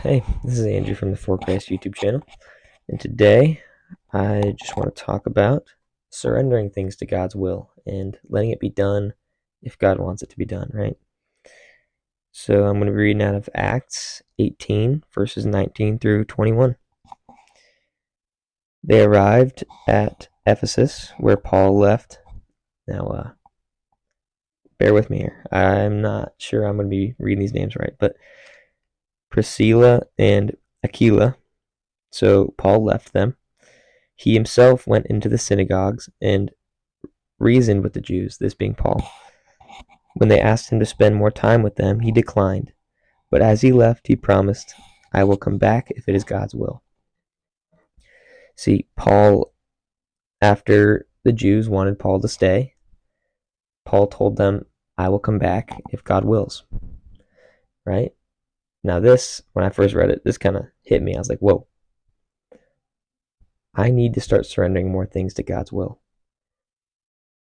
Hey, this is Andrew from the For Christ YouTube channel, and today I just want to talk about surrendering things to God's will and letting it be done if God wants it to be done, right? So I'm going to be reading out of Acts 18, verses 19 through 21. They arrived at Ephesus, where Paul left. Now, bear with me here. I'm not sure I'm going to be reading these names right, but Priscilla and Aquila. So Paul left them. He himself went into the synagogues and reasoned with the Jews, this being Paul. When they asked him to spend more time with them, he declined. But as he left, he promised, I will come back if it is God's will. See, Paul, after the Jews wanted Paul to stay, Paul told them, I will come back if God wills. Right? Now, this, when I first read it, this kind of hit me. I was like, whoa. I need to start surrendering more things to God's will.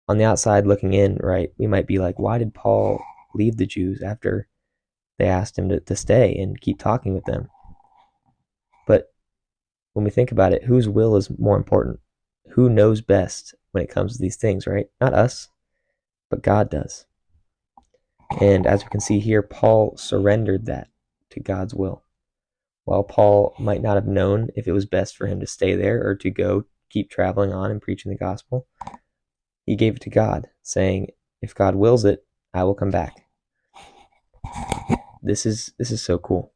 On the outside looking in, right, we might be like, why did Paul leave the Jews after they asked him to stay and keep talking with them? But when we think about it, whose will is more important? Who knows best when it comes to these things, right? Not us, but God does. And as we can see here, Paul surrendered that to God's will. While Paul might not have known if it was best for him to stay there or to go keep traveling on and preaching the gospel, he gave it to God, saying, if God wills it, I will come back. This is so cool.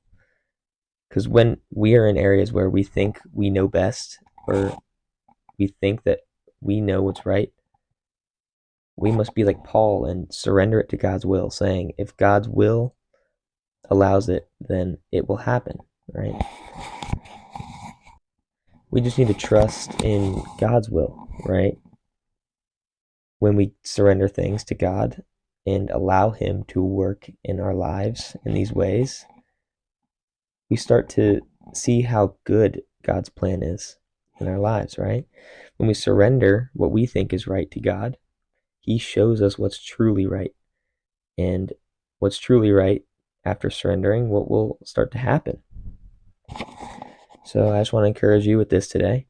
Because when we are in areas where we think we know best, or we think that we know what's right, we must be like Paul and surrender it to God's will, saying, if God's will allows it, then it will happen, right? We just need to trust in God's will, right? When we surrender things to God and allow Him to work in our lives in these ways, we start to see how good God's plan is in our lives, right? When we surrender what we think is right to God, He shows us what's truly right. And what's truly right after surrendering, what will start to happen. So I just want to encourage you with this today,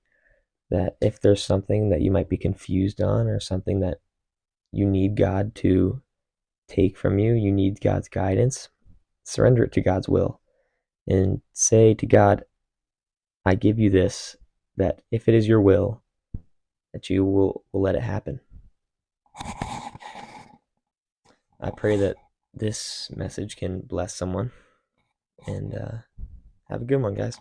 that if there's something that you might be confused on, or something that you need God to take from you, you need God's guidance, surrender it to God's will and say to God, I give you this, that if it is your will, that you will let it happen. I pray that this message can bless someone, and have a good one, guys.